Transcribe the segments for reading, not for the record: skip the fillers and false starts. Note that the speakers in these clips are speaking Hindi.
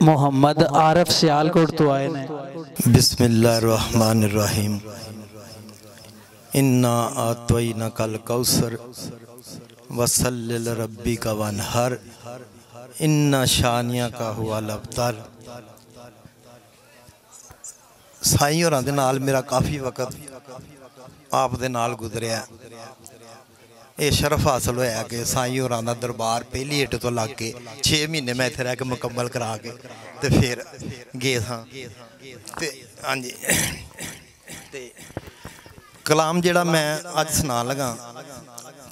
मोहम्मद आरफ सियालकोट तो आए ने। बिस्मिल्लाहिर्रहमानिर्रहीम। इन्ना आतवैना कल कौसर वसल्लि लिरब्बिका वन्हर इन्ना शानिया का हुआ लब्तर। साईं होरां दे नाल मेरा काफ़ी वक्त आप दे नाल गुजरिया। ये शरफ हासिल होया कि साईं होरां दा दरबार पहली हिट तो लग के 6 महीने मैं इत्थे रह के मुकम्मल करा के ते फिर गए हाँ। ते हाँ जी, ते कलाम जिहड़ा मैं अज सुना लगा,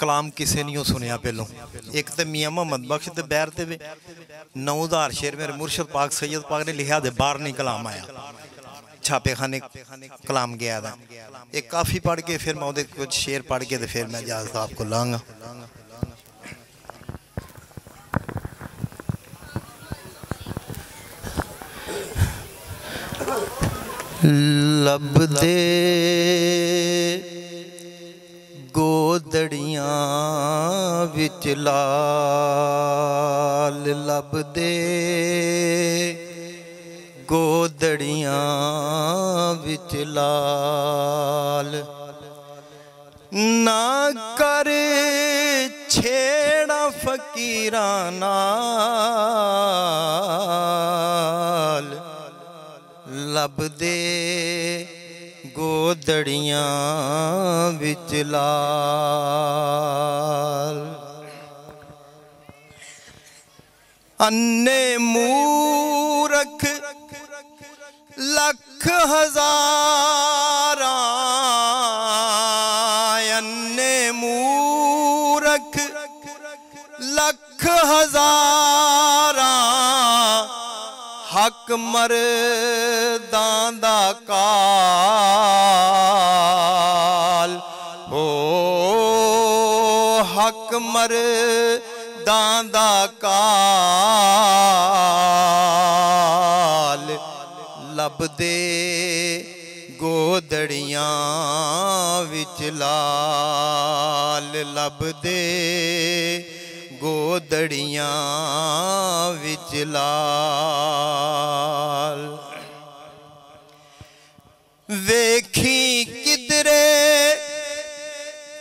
कलाम किसी नहीं सुनिया पहलों। एक तो मियाँ मोहम्मद बख्श दे बैर ते 9000 शेर मेरे मुर्शद पाक सैयद पाक ने लिखा दे, बाहर नहीं कलाम आया, छापे खाने कलाम गया था। एक काफ़ी पढ़ के फिर मैं कुछ शेर पढ़ के तो फिर मैं इजाज़त आपको लाँगा। लब दे गोदड़ियां विच लाल, लब दे गोदड़ियां विच लाल, ना कर छेड़ा फकीरां नाल, लब दे गोदड़ियां विच लाल। अन्ने मूरख लख हजारा, अन्ने मूरख लख हजारा, हक मर्दां दा काल हो, हक मर्दां दा काल, लब दे गोदड़ियां विच लाल, लब दे गोदड़ियां विच लाल। वेखी किधरे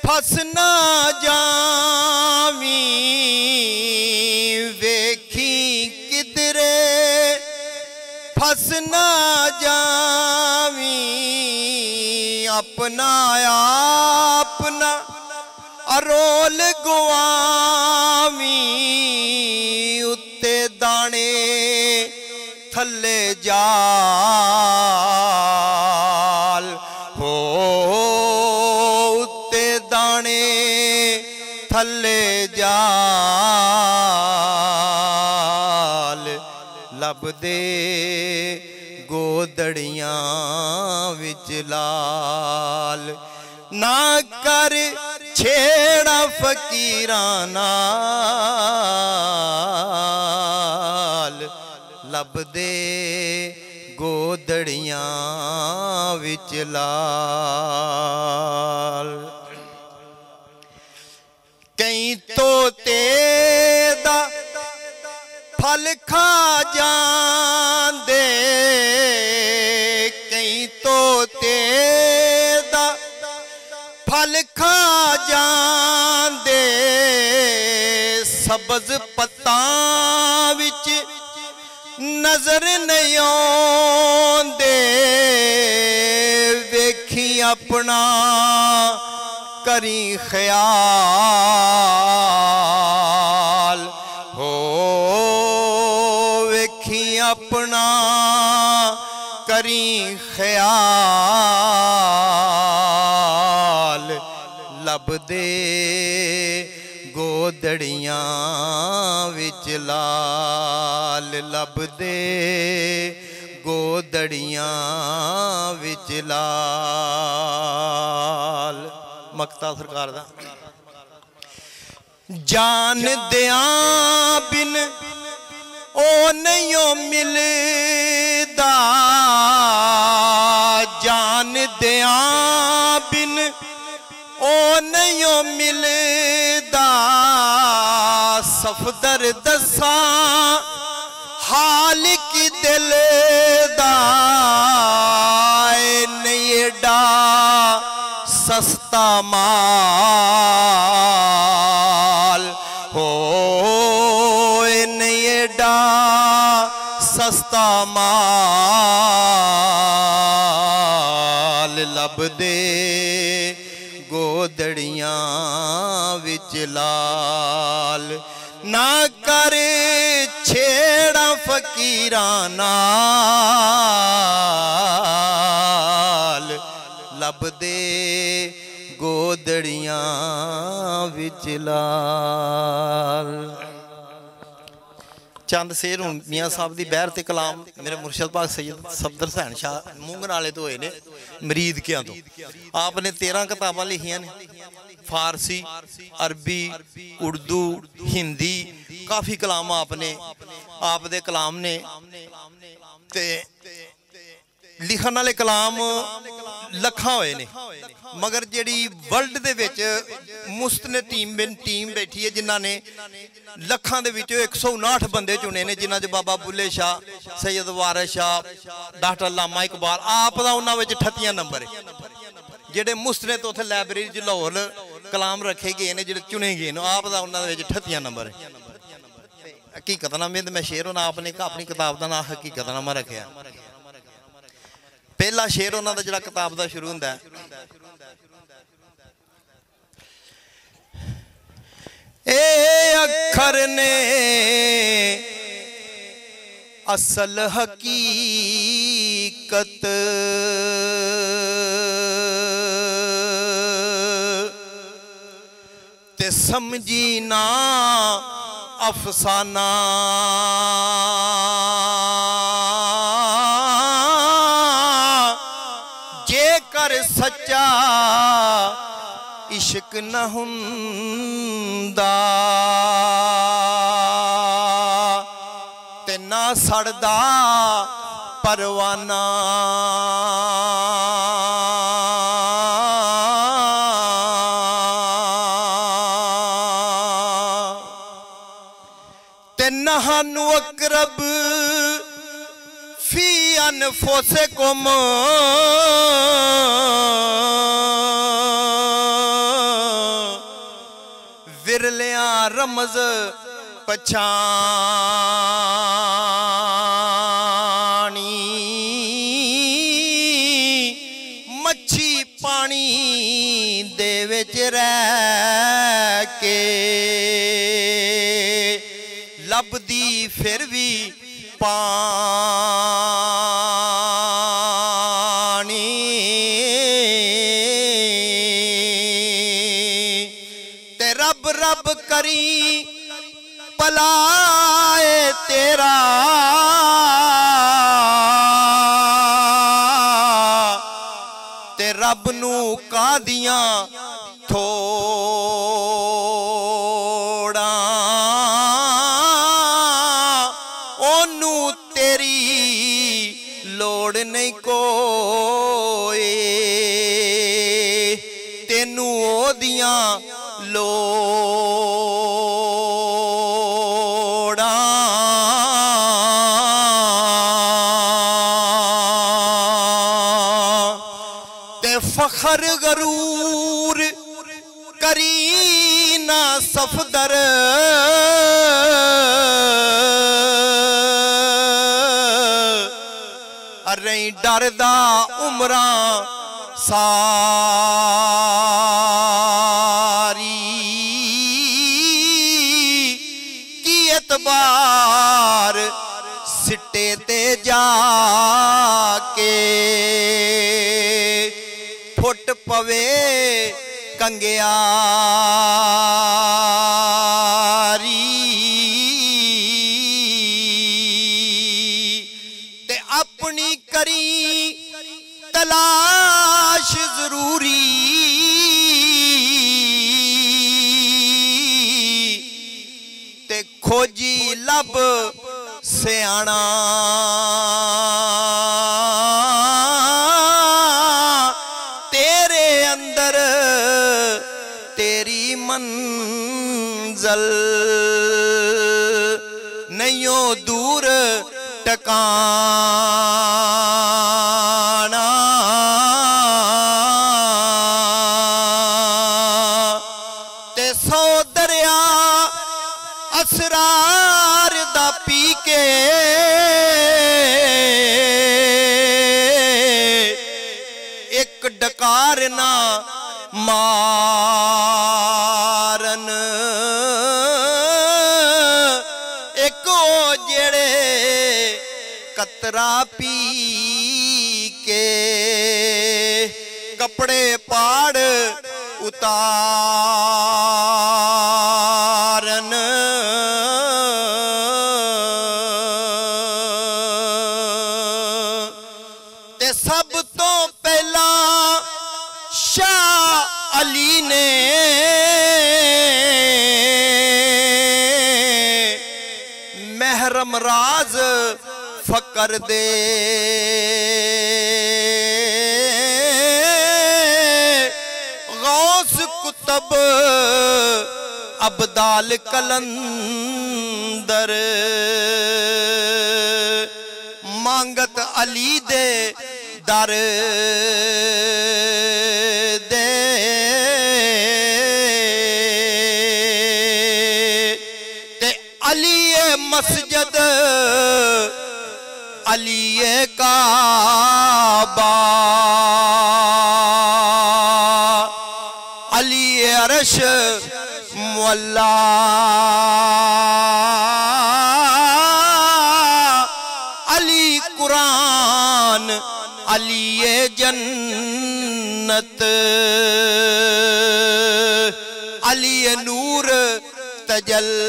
फस ना जावी, वेखी किधरे फस ना जावी, अपना अपना अरोल गुआवी, उत्ते दाने थल्ले जाल हो, उत्ते दाने थल्ले जाल, लब दे गोदड़ियां विच लाल, ना कर छेड़ा फकीरां नाल, लब दे गोदड़ियां विच लाल। कई तोते दा फल खा जांदे, कई तोते दा फल खा जांदे, सब्ज पत्तां विच नजर नहीं आउंदे, वेखी अपना करी ख्याल हो, वेखी अपना करी ख्याल, लब दे गोदड़ियां विच लाल, लब दे गोदड़ियां विच लाल। मक्ता सरकार दा। जान दियां बिन ओ नहीं मिलदा, जान दियां बिन ओ नहीं मिलदा, सफदर दसा हाल की दिल दा नहीं एडा सस्ता माल हो नहीं एडा सस्ता माल लब दे गोदड़ियां विच लाल ना कर छेड़ा फकीरां नाल लब दे गोदड़ियां विच लाल। चंद शेर हूँ मियाँ साहब की बहर ते कलाम मेरे मुर्शद पाक सैयद सफदर हुसैन शाह मूंगनाले तो होए ने मरीद किया तो आपने 13 किताबां लिखियां ने फारसी अरबी उर्दू हिंदी काफ़ी कलाम आपने आप दे कलाम ने ते लिखण वाले कलाम लखां होए ने मगर जिहड़ी वर्ल्ड दे विच मुस्तने टीम बैठी है जिन्हां ने लखां दे विचों 159 बंदे चुने ने जिन्हां च बाबा बुल्ले शाह सैयद वारिस शाह डॉक्टर अल्लामा इकबाल आप दा उन्हां विच 38 नंबर है जिहड़े मुस्तने तो उत्थे लाइब्रेरी च लाहौर कलाम रखे गए ने जिहड़े चुने गए ने आप दा उन्हां दे विच 38 नंबर है। हकीकतनामे मैं शेर होना आपने अपनी किताब का नाम हकीकतनामा रखा पहला शेर उन्होंने जो किताब का शुरू होंदा है ए अखर ने असल हकीकत ते समझी ना अफसाना जेकर सच्चा इश्क न हुंदा ते ना सड़दा परवाना ते नहानु अकरब फी अनफुसिकुम विरलियां रमज पछाणी मच्छी पानी दे विच रह के लभदी फिर भी पानी ते रब रब करी पलाए तेरा ते रब नू कादियां थोड़ा ओनू तेरी लोड़ नहीं कोई तेनू ओदियां लोड़ा ते फखर गरूर करी ना सफदर अरे डरदा उमरा सारी की एतबार सिट्टे ते जाके फुट पवे कंगियारी ते अपनी करी तलाश जरूरी ते खोजी लब सियाणा तेरे अंदर तेरी मंजल नहीं दूर टकाना ते सौ दरिया असरार दा पी के एक डकार ना मारन एक ओ जेड़े कतरा पी के कपड़े पाड़ उतारन ते सब तो पहला शाह अली ने महरम राज फकर दे गौस कुतब अब्दाल कलंदर मांगत अली दे दर दे ते अली मस्जिद अली काबा अली अरश मुअल्ला अली कुरान अली जन्नत अली नूर तजल्ला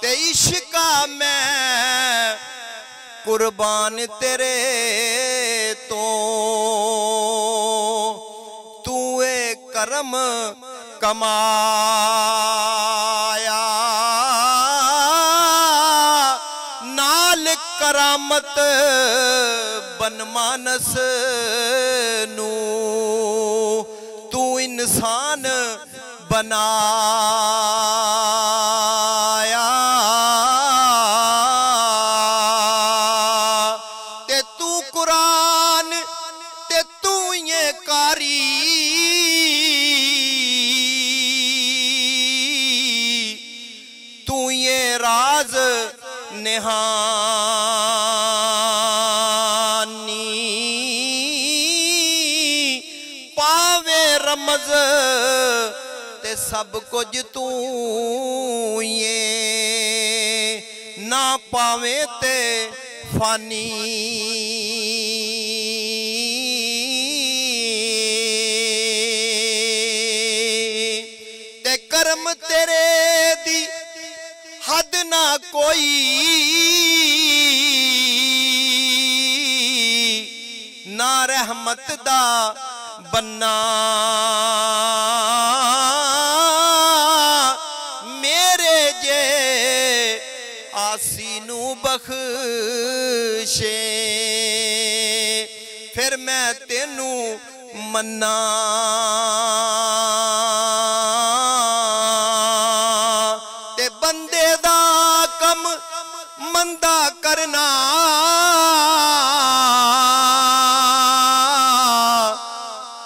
ते इश्का मैं कुर्बान तेरे तो तू करम कमाया नाल करामत बन मानस नू तू इंसान बनाया ते तू कुरान ते तू ये कारी तू ये राज निहानी पावे रमज ते सब कुछ तू ये ना पावे ते फानी ते कर्म तेरे दी हद ना कोई ना रहमत दा बन्ना मेरे जे आसी नू बख्शे फिर मैं तेनू मन्ना ते बंदे दा कम मंदा करना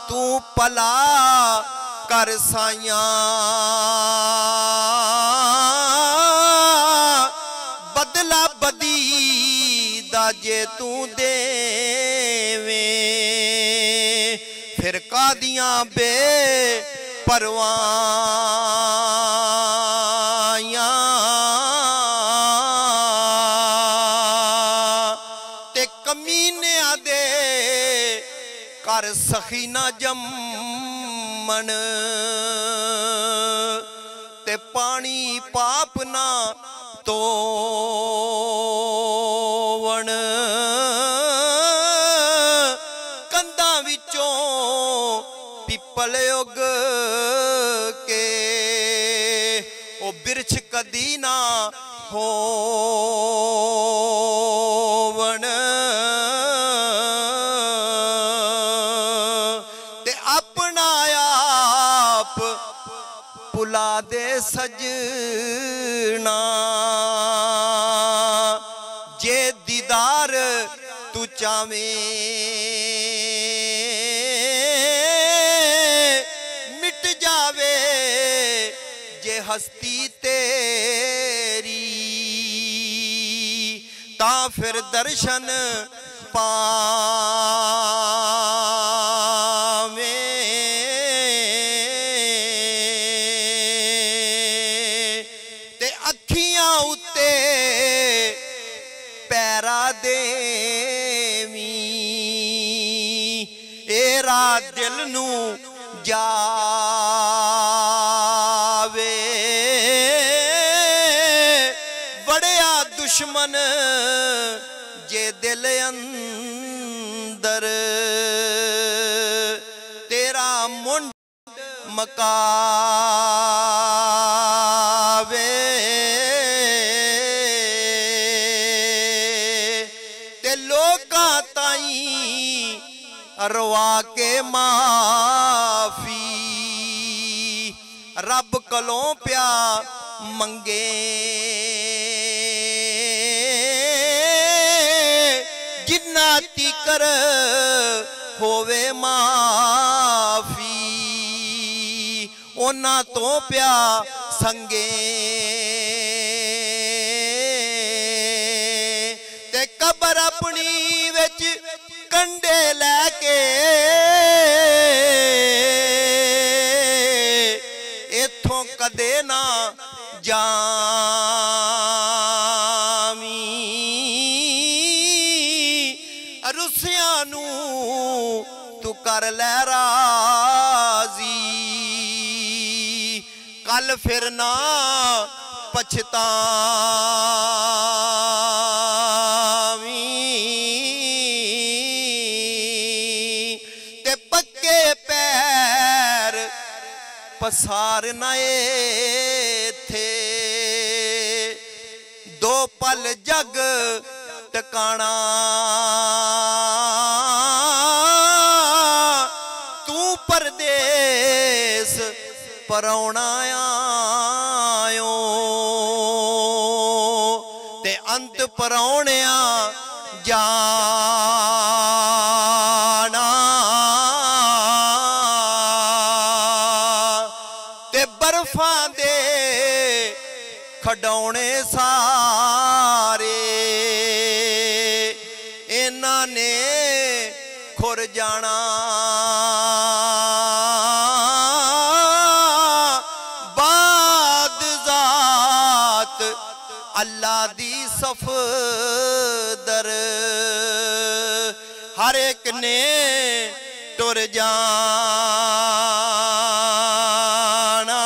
तू भला कर साइया बदला बदी दा जे तू देवे फिर कादियां बे परवाया ते कमीने दे कर सखी ना जमन ते पानी पाप ना तोवन कंधा विचों पिपल उग के ओ बिरछ कदी ना होवन ते अपना बुला दे सजना जे दीदार तू चावे मिट जावे जे हस्ती तेरी ता फिर दर्शन पावे ते अखियां उत्ते पैरा देवी एरा दिल नू जावे बड़िया दुश्मन जे दिल अंदर तेरा मुंड मकावे ते लोकां ताई रवा के माफी रब कलों प्या मंगे जिन्ना तीकर होवे माफी ओना तो प्या संगे ते कबर अपनी विच कंडे लैके इथों कदे ना जामी रुसियां नू तू कर लै राजी कल फिर ना पछतावी ते पक्के पैर पसार नए थे दो पल जग टकाना तू परदेस परौना आयो ते अंत परौणिया जाना ते बर्फां दे खडौने सारे इन्हां ने खुर जाना बाद जात अल्लाह दी सफदर हर एक ने टुर जाना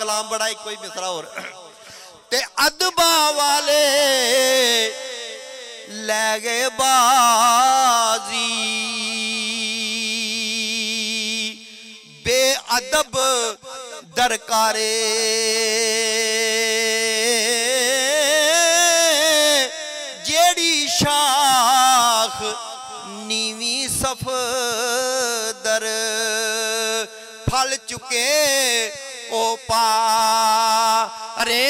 कलाम बड़ा ही कोई मिसरा और ते अदबा वाले लै गए बाजी बेअदब दरकारे जेड़ी शाख नीवी सफदर फल चुके ओ पा रे